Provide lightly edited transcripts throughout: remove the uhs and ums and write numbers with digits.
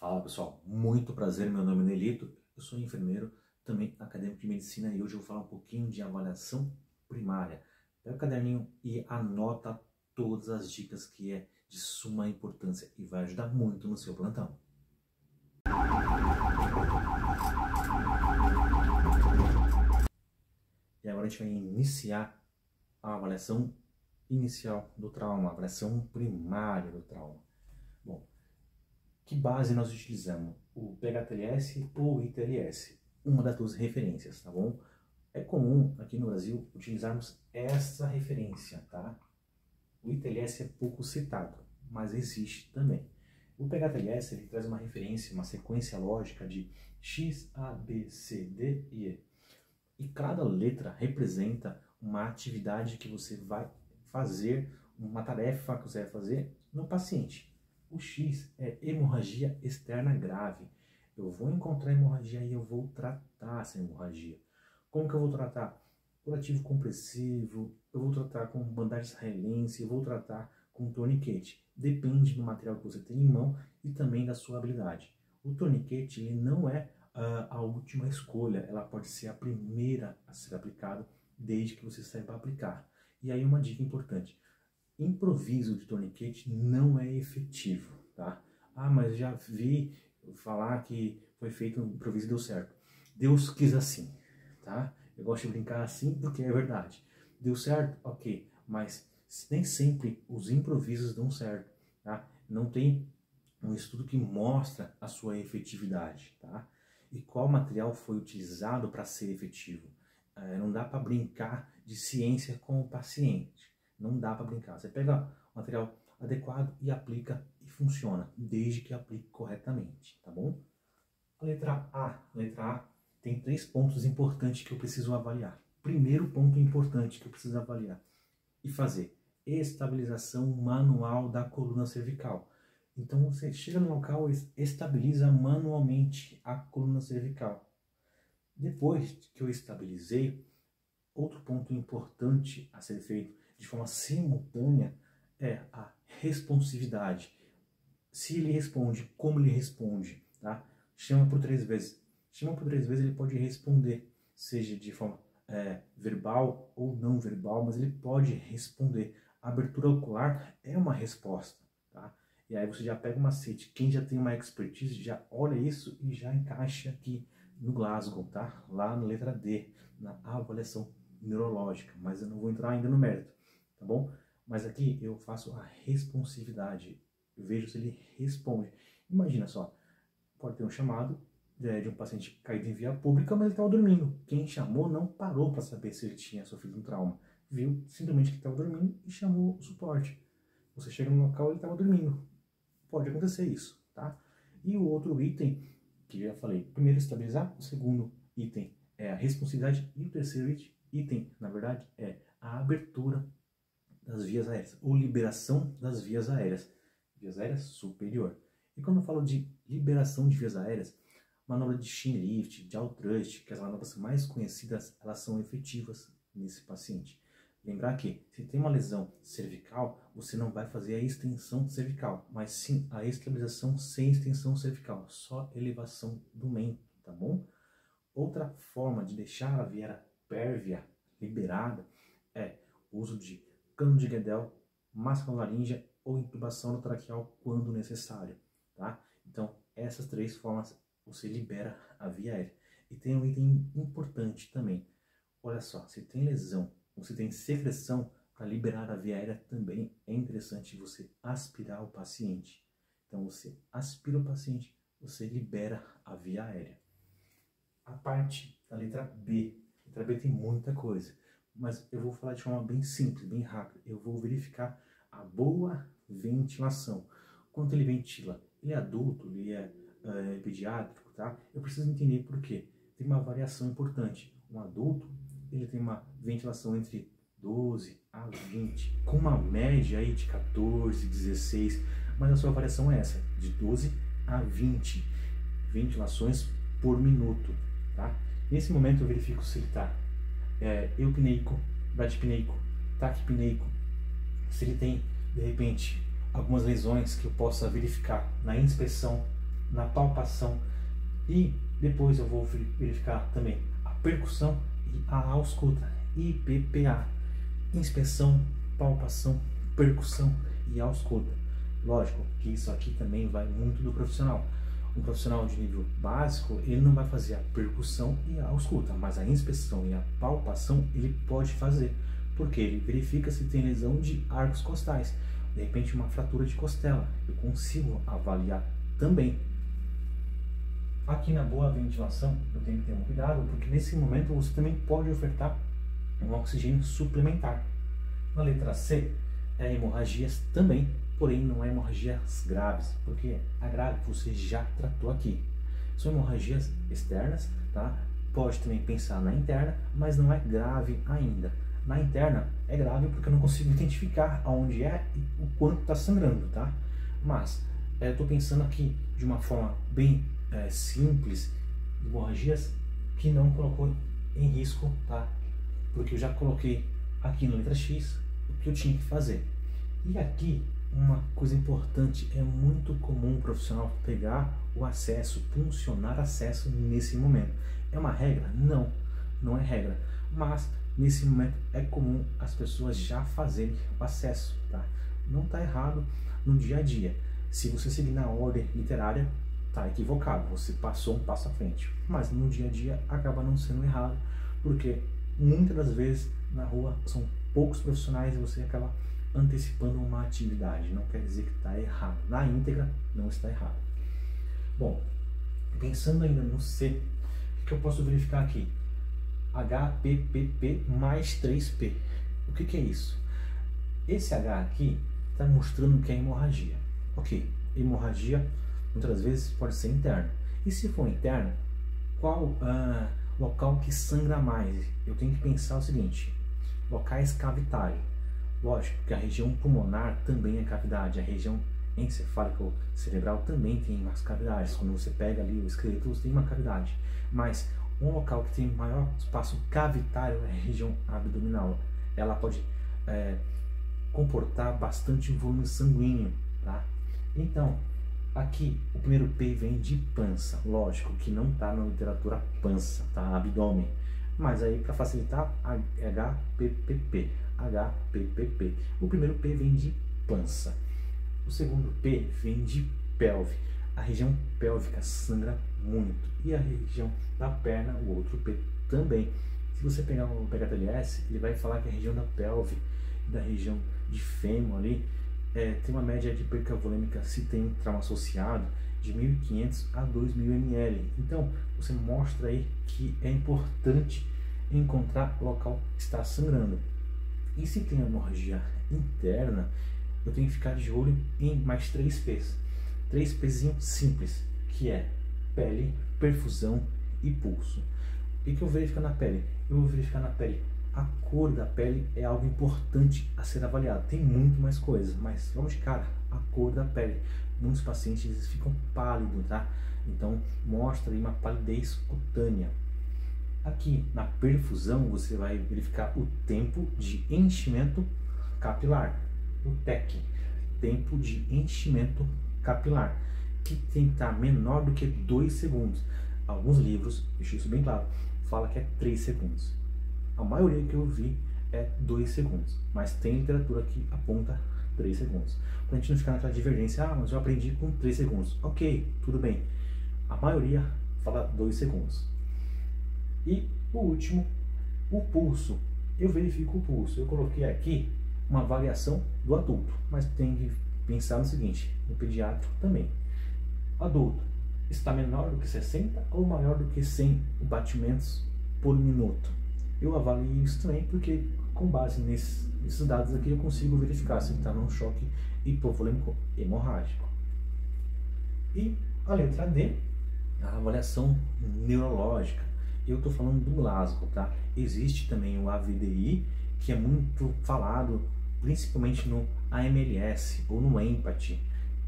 Fala pessoal, muito prazer, meu nome é Nelito, eu sou enfermeiro, também acadêmico de medicina e hoje eu vou falar um pouquinho de avaliação primária. Pega o caderninho e anota todas as dicas que é de suma importância e vai ajudar muito no seu plantão. E agora a gente vai iniciar a avaliação inicial do trauma, a avaliação primária do trauma. Bom, que base nós utilizamos? O PHTLS ou o ITLS? Uma das duas referências, tá bom? É comum aqui no Brasil utilizarmos essa referência, tá? O ITLS é pouco citado, mas existe também. O PHTLS ele traz uma referência, uma sequência lógica de X, A, B, C, D e E. E cada letra representa uma atividade que você vai fazer, uma tarefa que você vai fazer no paciente. O X é hemorragia externa grave. Eu vou encontrar hemorragia e eu vou tratar essa hemorragia. Como que eu vou tratar? Curativo compressivo, eu vou tratar com bandagem israelense, eu vou tratar com torniquete. Depende do material que você tem em mão e também da sua habilidade. O torniquete ele não é a última escolha, ela pode ser a primeira a ser aplicada desde que você saiba aplicar. E aí uma dica importante. Improviso de torniquete não é efetivo, tá? Ah, mas já vi falar que foi feito um improviso e deu certo. Deus quis assim, tá? Eu gosto de brincar assim porque é verdade. Deu certo? Ok, mas nem sempre os improvisos dão certo, tá? Não tem um estudo que mostra a sua efetividade, tá? E qual material foi utilizado para ser efetivo? Não dá para brincar de ciência com o paciente. Não dá para brincar. Você pega o material adequado e aplica e funciona, desde que aplique corretamente, tá bom? A letra A. Letra A tem 3 pontos importantes que eu preciso avaliar. Primeiro ponto importante que eu preciso avaliar e fazer: estabilização manual da coluna cervical. Então você chega no local e estabiliza manualmente a coluna cervical. Depois que eu estabilizei, outro ponto importante a ser feito de forma simultânea é a responsividade. Se ele responde, como ele responde, tá? Chama por 3 vezes. Chama por 3 vezes, ele pode responder, seja de forma verbal ou não verbal, mas ele pode responder. A abertura ocular é uma resposta, tá? E aí você já pega um macete. Quem já tem uma expertise já olha isso e já encaixa aqui no Glasgow, tá? Lá na letra D, na avaliação neurológica, mas eu não vou entrar ainda no mérito, tá bom? Mas aqui eu faço a responsividade, eu vejo se ele responde. Imagina só, pode ter um chamado de um paciente caído em via pública, mas ele estava dormindo. Quem chamou não parou para saber se ele tinha sofrido um trauma. Viu simplesmente que estava dormindo e chamou o suporte. Você chega no local e ele estava dormindo. Pode acontecer isso, tá? E o outro item, que eu já falei, primeiro estabilizar, o segundo item é a responsividade e o terceiro item, na verdade, é a abertura das vias aéreas, ou liberação das vias aéreas superior. E quando eu falo de liberação de vias aéreas, manobra de chin lift, de jaw thrust, que as manobras mais conhecidas, elas são efetivas nesse paciente. Lembrar que, se tem uma lesão cervical, você não vai fazer a extensão cervical, mas sim a estabilização sem extensão cervical, só elevação do mento, tá bom? Outra forma de deixar a via pérvia liberada é o uso de cano de Guedel, máscara laríngea ou intubação no traqueal quando necessário, tá? Então, essas 3 formas você libera a via aérea. E tem um item importante também. Olha só, se tem lesão, você tem secreção, para liberar a via aérea também é interessante você aspirar o paciente. Então você aspira o paciente, você libera a via aérea. A parte da letra B. A letra B tem muita coisa, mas eu vou falar de forma bem simples, bem rápida. Eu vou verificar a boa ventilação. Quanto ele ventila? Ele é adulto, ele é pediátrico, tá? Eu preciso entender por quê. Tem uma variação importante. Um adulto, ele tem uma ventilação entre 12 a 20, com uma média aí de 14, 16, mas a sua variação é essa, de 12 a 20 ventilações por minuto, tá? Nesse momento eu verifico se ele está eupneico, bradipneico, taquipneico, se ele tem, de repente, algumas lesões que eu possa verificar na inspeção na palpação e depois eu vou verificar também a percussão e a ausculta, IPPA, inspeção, palpação, percussão e ausculta. Lógico que isso aqui também vai muito do profissional. Um profissional de nível básico, ele não vai fazer a percussão e a ausculta, mas a inspeção e a palpação ele pode fazer, porque ele verifica se tem lesão de arcos costais, de repente uma fratura de costela, eu consigo avaliar também. Aqui na boa ventilação eu tenho que ter um cuidado, porque nesse momento você também pode ofertar um oxigênio suplementar. Na letra C é hemorragias também, porém não é hemorragias graves, porque a grave você já tratou aqui. São hemorragias externas, tá? Pode também pensar na interna, mas não é grave ainda. Na interna é grave porque eu não consigo identificar aonde é e o quanto está sangrando, tá? Mas estou pensando aqui de uma forma bem simples, hemorragias que não colocou em risco, tá? Porque eu já coloquei aqui na letra X o que eu tinha que fazer. E aqui uma coisa importante, é muito comum o profissional pegar o acesso, puncionar acesso nesse momento. É uma regra? Não, não é regra. Mas nesse momento é comum as pessoas já fazerem o acesso, tá? Não está errado no dia a dia. Se você seguir na ordem literária, tá equivocado, você passou um passo à frente. Mas no dia a dia acaba não sendo errado, porque muitas das vezes na rua são poucos profissionais e você acaba antecipando uma atividade. Não quer dizer que está errado. Na íntegra, não está errado. Bom, pensando ainda no C, o que eu posso verificar aqui? HPPP mais 3P. O que é isso? Esse H aqui está mostrando que é hemorragia. Ok, hemorragia muitas vezes pode ser interna. E se for interna, qual local que sangra mais? Eu tenho que pensar o seguinte: locais cavitários. Lógico que a região pulmonar também é cavidade, a região encefálico cerebral também tem umas cavidades. Quando você pega ali o esqueleto, você tem uma cavidade. Mas um local que tem maior espaço cavitário é a região abdominal. Ela pode comportar bastante volume sanguíneo, tá? Então, aqui o primeiro P vem de pança. Lógico que não está na literatura pança, tá? Abdômen. Mas aí, para facilitar, HPPP. HPPP. O primeiro P vem de pança. O segundo P vem de pelve. A região pélvica sangra muito. E a região da perna, o outro P também. Se você pegar o PHTLS, ele vai falar que a região da pelve, da região de fêmur ali, tem uma média de perca volêmica, se tem um trauma associado, de 1.500 a 2.000 ml. Então, você mostra aí que é importante encontrar o local que está sangrando. E se tem hemorragia interna, eu tenho que ficar de olho em mais 3 P's. 3 P'zinhos simples, que é pele, perfusão e pulso. O que eu vou verificar na pele? Eu vou verificar na pele. A cor da pele é algo importante a ser avaliado. Tem muito mais coisas, mas vamos de cara, a cor da pele. Muitos pacientes eles ficam pálidos, tá? Então mostra aí uma palidez cutânea. Aqui na perfusão você vai verificar o tempo de enchimento capilar, o TEC, tempo de enchimento capilar, que tem que estar menor do que 2 segundos. Alguns livros, deixo isso bem claro, fala que é 3 segundos. A maioria que eu vi é 2 segundos, mas tem literatura que aponta 3 segundos. Para a gente não ficar naquela divergência, mas eu aprendi com 3 segundos. Ok, tudo bem. A maioria fala 2 segundos. E o último, o pulso. Eu verifico o pulso. Eu coloquei aqui uma avaliação do adulto, mas tem que pensar no seguinte, no pediatra também. Adulto, está menor do que 60 ou maior do que 100 batimentos por minuto? Eu avalio isso também porque, com base nesses dados aqui, eu consigo verificar se está num choque hipovolêmico hemorrágico. E a letra D, a avaliação neurológica. Eu estou falando do Glasgow, tá? Existe também o AVDI, que é muito falado, principalmente no AMLS ou no EMPAThy.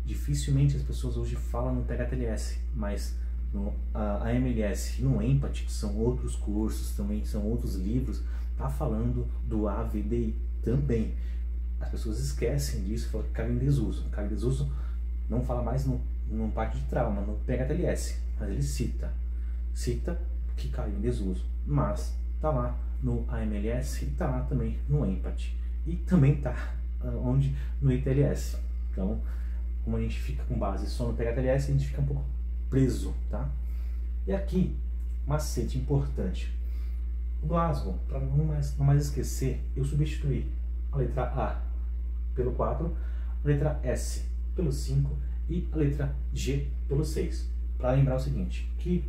Dificilmente as pessoas hoje falam no PHTLS, mas no AMLS e no EMPAThy, que são outros cursos, também são outros livros, tá falando do AVDI também. As pessoas esquecem disso, falam que caiu em desuso. Caiu em desuso, não fala mais no não parte de trauma, no PHTLS, mas ele cita que caiu em desuso, mas tá lá no AMLS e tá lá também no EMPAT, e também tá onde no ITLS. Então, como a gente fica com base só no PHTLS, a gente fica um pouco preso, tá? E aqui, macete importante. O Glasgow, para não mais esquecer, eu substituí a letra A pelo 4, a letra S pelo 5 e a letra G pelo 6. Para lembrar o seguinte, que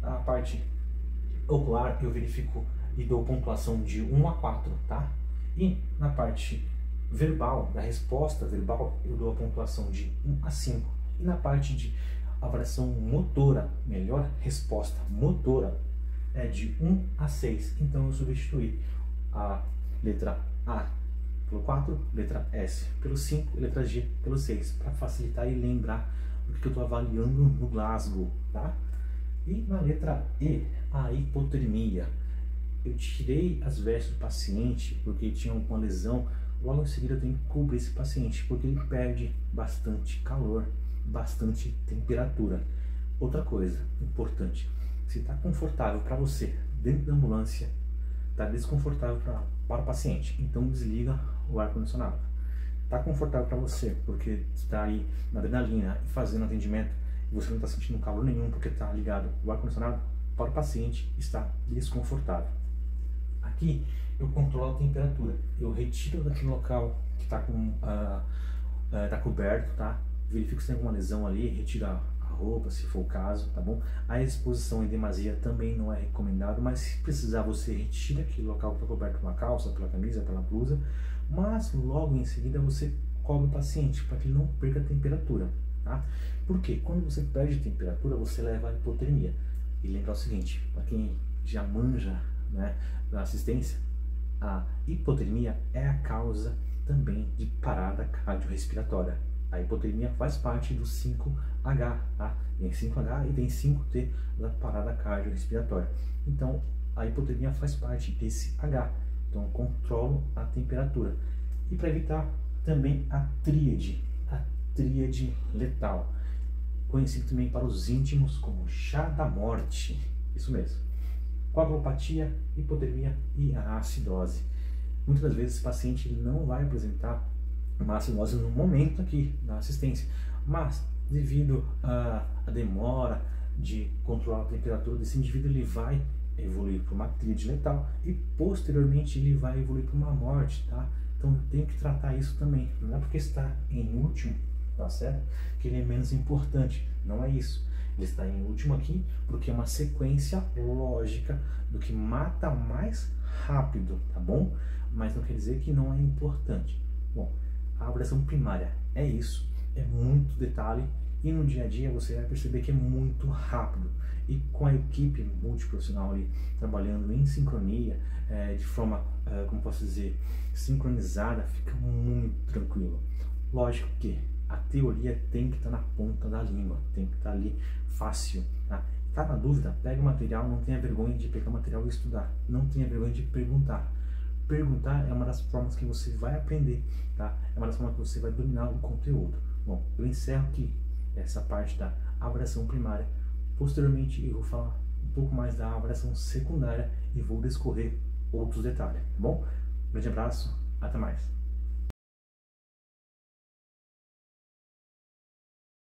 a parte ocular eu verifico e dou pontuação de 1 a 4, tá? E na parte verbal, da resposta verbal, eu dou a pontuação de 1 a 5. E na parte de avaliação motora, melhor resposta motora, é de 1 a 6. Então eu substituí a letra A pelo 4, letra S pelo 5 e letra G pelo 6, para facilitar e lembrar o que eu estou avaliando no Glasgow, tá? E na letra E, a hipotermia. Eu tirei as vestes do paciente porque tinha alguma lesão. Logo em seguida eu tenho que cobrir esse paciente, porque ele perde bastante calor, bastante temperatura. Outra coisa importante, se está confortável para você dentro da ambulância, está desconfortável para o paciente, então desliga o ar-condicionado. Está confortável para você, porque está aí na adrenalina e fazendo atendimento, e você não está sentindo calor nenhum porque está ligado o ar-condicionado, para o paciente está desconfortável. Aqui eu controlo a temperatura, eu retiro daquele local que está tá coberto, tá? Verifico se tem alguma lesão ali, retiro a roupa, se for o caso, tá bom? A exposição em demasia também não é recomendado, mas se precisar você retira aquele local que está coberto pela calça, pela camisa, pela blusa, mas logo em seguida você cobre o paciente para que ele não perca a temperatura, tá? Porque quando você perde temperatura, você leva a hipotermia. E lembrar o seguinte, para quem já manja, né, da assistência, a hipotermia é a causa também de parada cardiorrespiratória. A hipotermia faz parte do 5H, tá? Tem 5H e tem 5T da parada cardiorrespiratória. Então, a hipotermia faz parte desse H. Então, eu controlo a temperatura. E para evitar também a tríade letal, conhecido também para os íntimos como chá da morte. Isso mesmo. Coagulopatia, hipotermia e a acidose. Muitas das vezes esse paciente ele não vai apresentar uma acidose no momento aqui da assistência, mas devido à demora de controlar a temperatura desse indivíduo, ele vai evoluir para uma tríade letal e posteriormente ele vai evoluir para uma morte, tá? Então eu tenho que tratar isso também. Não é porque está em último, tá certo? Que ele é menos importante. Não é isso. Ele está em último aqui porque é uma sequência lógica do que mata mais rápido, tá bom? Mas não quer dizer que não é importante. Bom, a avaliação primária é isso, é muito detalhe e no dia a dia você vai perceber que é muito rápido. E com a equipe multiprofissional ali trabalhando em sincronia, de forma, como posso dizer, sincronizada, fica muito tranquilo. Lógico que a teoria tem que estar na ponta da língua, tem que estar ali fácil, tá? Tá na dúvida? Pega o material, não tenha vergonha de pegar o material e estudar, não tenha vergonha de perguntar. Perguntar é uma das formas que você vai aprender, tá? É uma das formas que você vai dominar o conteúdo. Bom, eu encerro aqui essa parte da avaliação primária. Posteriormente eu vou falar um pouco mais da avaliação secundária e vou discorrer outros detalhes, tá bom? Grande abraço, até mais.